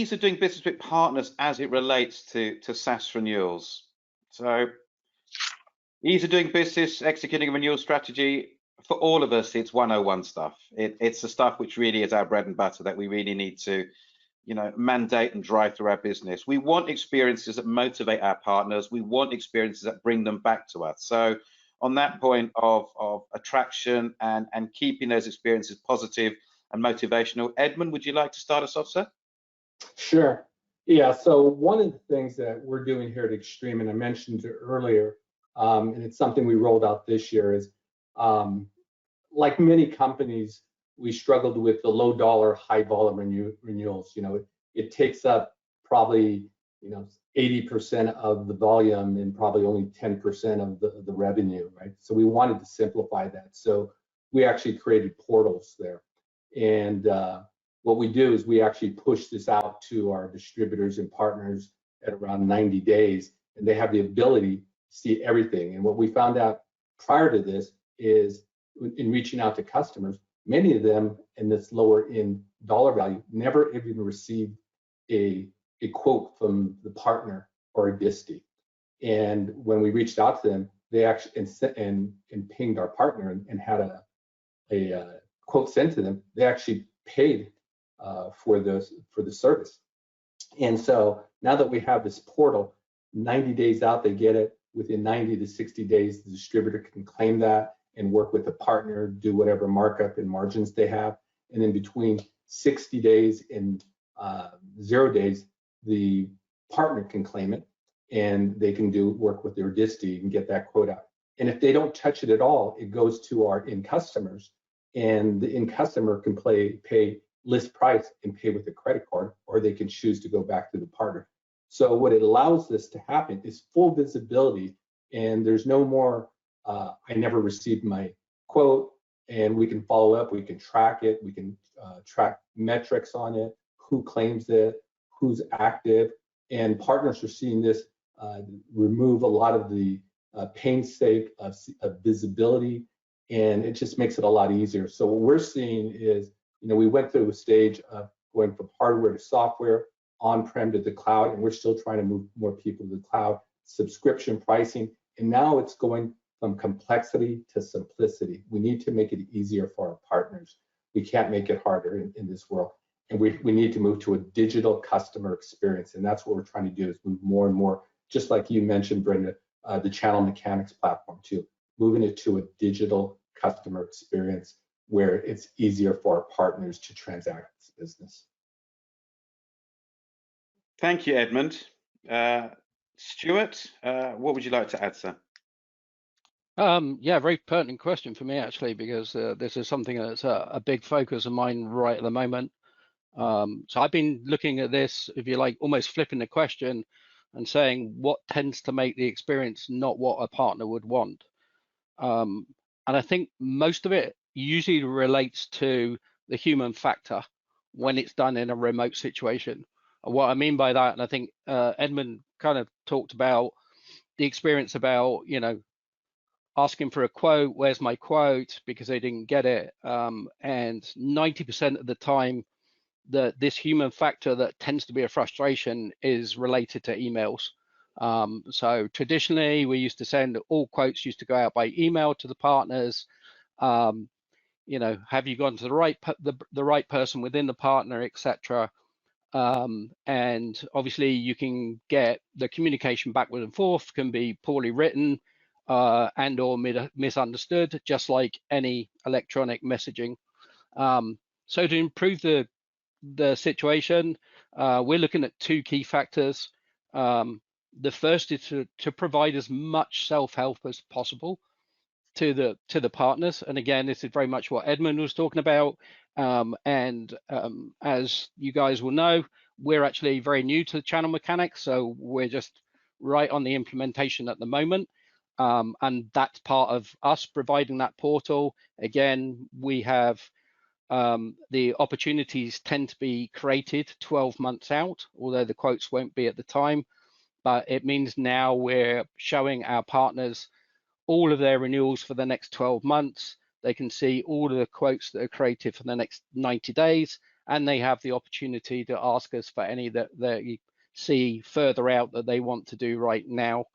ease of doing business with partners as it relates to SaaS renewals. So ease of doing business, executing a renewal strategy, for all of us, it's 101 stuff. It's the stuff which really is our bread and butter that we really need to, mandate and drive through our business. We want experiences that motivate our partners. We want experiences that bring them back to us. So on that point of attraction and keeping those experiences positive and motivational, Edmund, would you like to start us off, sir? Sure. Yeah, so one of the things that we're doing here at Extreme, and I mentioned it earlier, and it's something we rolled out this year, is like many companies, we struggled with the low dollar, high volume renewals. It takes up probably 80% of the volume and probably only 10% of the revenue, right? So we wanted to simplify that. So we actually created portals there. And what we do is we actually push this out to our distributors and partners at around 90 days, and they have the ability to see everything. And what we found out prior to this is in reaching out to customers, many of them in this lower end dollar value never even received a quote from the partner or a distie. And when we reached out to them, they actually and pinged our partner and had a quote sent to them. They actually paid for the service. And so now that we have this portal, 90 days out, they get it. Within 90 to 60 days, the distributor can claim that and work with the partner, do whatever markup and margins they have. And then between 60 days and 0 days, the partner can claim it, and they can work with their distie and get that quote out. And if they don't touch it at all, it goes to our end customers, and the end customer can pay list price and pay with a credit card, or they can choose to go back to the partner. So what it allows this to happen is full visibility, and there's no more I never received my quote, and we can follow up, we can track it, we can track metrics on it, who claims it, who's active, and partners are seeing this remove a lot of the painstaking of visibility, and it just makes it a lot easier. So what we're seeing is, we went through a stage of going from hardware to software, on-prem to the cloud, and we're still trying to move more people to the cloud, subscription pricing, and now it's going from complexity to simplicity. We need to make it easier for our partners. We can't make it harder in this world. And we need to move to a digital customer experience. And that's what we're trying to do, is move more and more, just like you mentioned, Brenda, the channel mechanics platform too, moving it to a digital customer experience where it's easier for our partners to transact this business. Thank you, Edmund. Stuart, what would you like to add, sir? Yeah, very pertinent question for me, actually, because this is something that's a big focus of mine right at the moment. So I've been looking at this, if you like, almost flipping the question and saying what tends to make the experience not what a partner would want. And I think most of it usually relates to the human factor when it's done in a remote situation. And what I mean by that, and I think Edmund kind of talked about the experience about, asking for a quote, where's my quote, because they didn't get it. And 90% of the time, this human factor that tends to be a frustration is related to emails. So traditionally, we used to send all quotes used to go out by email to the partners. Have you gone to the right person within the partner, etc. And obviously, you can get the communication backward and forth can be poorly written and or misunderstood, just like any electronic messaging. So to improve the situation, we're looking at two key factors. The first is to provide as much self-help as possible to the partners. And again, this is very much what Edmund was talking about. As you guys will know, we're actually very new to channel mechanics, so we're just right on the implementation at the moment. And that's part of us providing that portal. Again, we have the opportunities tend to be created 12 months out, although the quotes won't be at the time. But it means now we're showing our partners all of their renewals for the next 12 months. They can see all of the quotes that are created for the next 90 days, and they have the opportunity to ask us for any that they see further out that they want to do right now.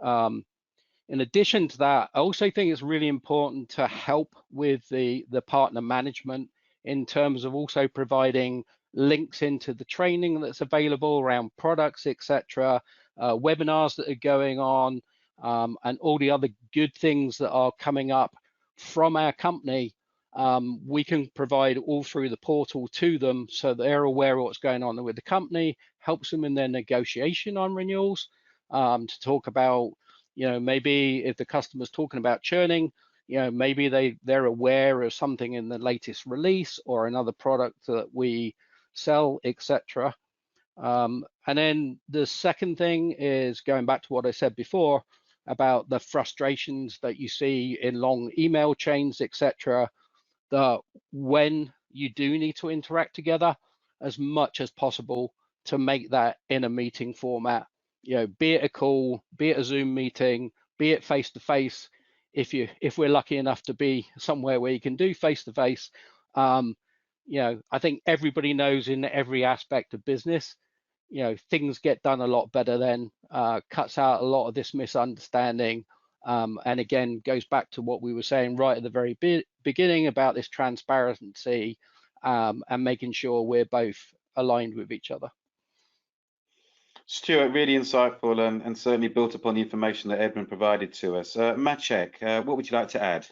In addition to that, I also think it's really important to help with the partner management in terms of also providing links into the training that's available around products, etc., webinars that are going on, and all the other good things that are coming up from our company. We can provide all through the portal to them so they're aware of what's going on with the company, helps them in their negotiation on renewals, to talk about, maybe if the customer's talking about churning, maybe they're aware of something in the latest release or another product that we sell, etc. And then the second thing is going back to what I said before about the frustrations that you see in long email chains, etc. That when you do need to interact together, as much as possible to make that in a meeting format, be it a call, be it a Zoom meeting, be it face to face. If we're lucky enough to be somewhere where you can do face to face, I think everybody knows in every aspect of business, things get done a lot better then, cuts out a lot of this misunderstanding. And again, goes back to what we were saying right at the very beginning about this transparency, and making sure we're both aligned with each other. Stuart, really insightful and certainly built upon the information that Edmund provided to us. Maciej, what would you like to add?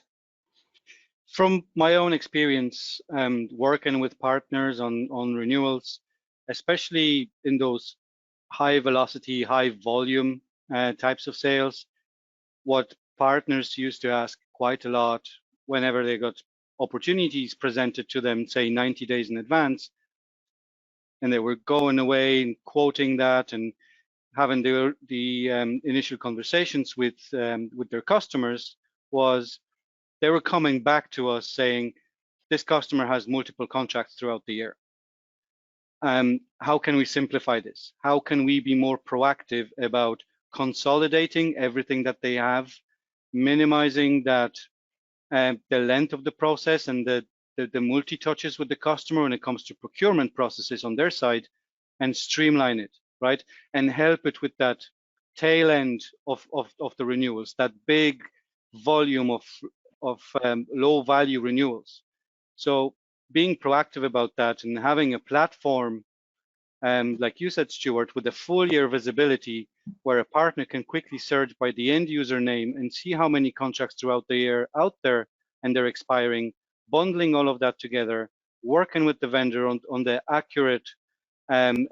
From my own experience, working with partners on renewals, especially in those high velocity, high volume types of sales, what partners used to ask quite a lot whenever they got opportunities presented to them, say 90 days in advance, and they were going away and quoting that and having the initial conversations with their customers, was they were coming back to us saying, this customer has multiple contracts throughout the year. How can we simplify this? How can we be more proactive about consolidating everything that they have, minimizing that the length of the process and the multi-touches with the customer when it comes to procurement processes on their side, and streamline it, right? And help it with that tail end of the renewals, that big volume of low value renewals. So being proactive about that and having a platform, like you said, Stuart, with a full year visibility where a partner can quickly search by the end user name and see how many contracts throughout the year out there and they're expiring, bundling all of that together, working with the vendor on the accurate and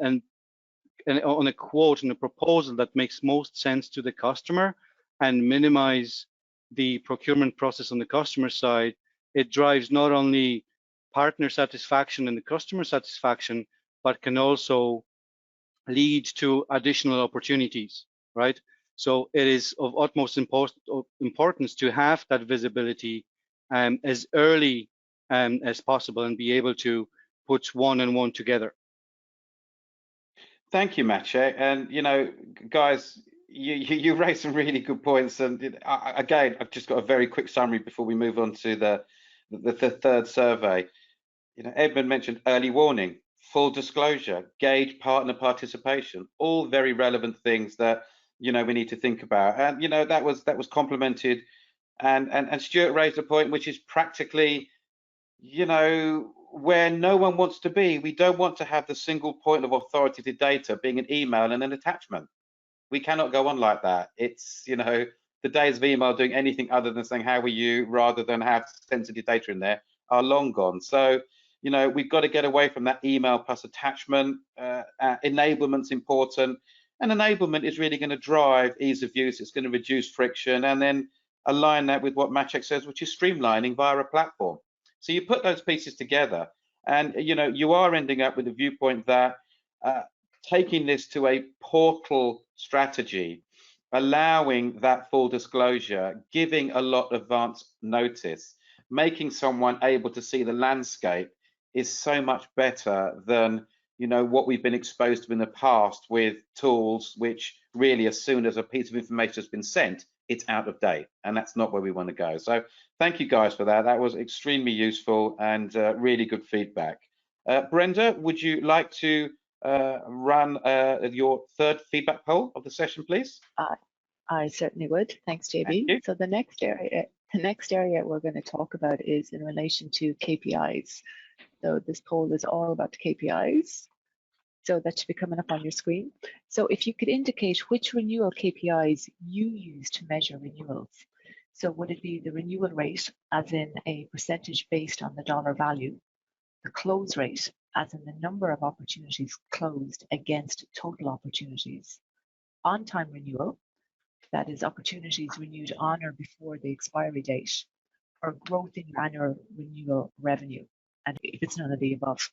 on a quote and a proposal that makes most sense to the customer and minimize the procurement process on the customer side. It drives not only partner satisfaction and the customer satisfaction, but can also lead to additional opportunities, right? So it is of utmost importance to have that visibility as early as possible and be able to put one and one together. Thank you, Maciej. And guys, you raised some really good points. And again, I've just got a very quick summary before we move on to the third survey. Edmund mentioned early warning, full disclosure, gauge partner participation, all very relevant things that we need to think about. And that was complemented, and Stuart raised a point which is practically where no one wants to be. We don't want to have the single point of authoritative data being an email and an attachment. We cannot go on like that. It's the days of email doing anything other than saying how are you rather than have sensitive data in there are long gone. So we've got to get away from that email plus attachment. Enablement's important, and enablement is really going to drive ease of use. It's going to reduce friction, and then align that with what Maciej says, which is streamlining via a platform. So you put those pieces together, and you are ending up with a viewpoint that taking this to a portal strategy, allowing that full disclosure, giving a lot of advance notice, making someone able to see the landscape is so much better than what we've been exposed to in the past with tools which really, as soon as a piece of information has been sent, it's out of date, and that's not where we want to go. So thank you guys for that. That was extremely useful and really good feedback. Brenda, would you like to run your third feedback poll of the session, please? I certainly would. Thanks, Thank JB. you. So the next area we're going to talk about is in relation to KPIs. So this poll is all about the KPIs. So that should be coming up on your screen. So if you could indicate which renewal KPIs you use to measure renewals. So would it be the renewal rate, as in a percentage based on the dollar value, the close rate, as in the number of opportunities closed against total opportunities, on-time renewal, that is opportunities renewed on or before the expiry date, or growth in your annual renewal revenue, and if it's none of the above.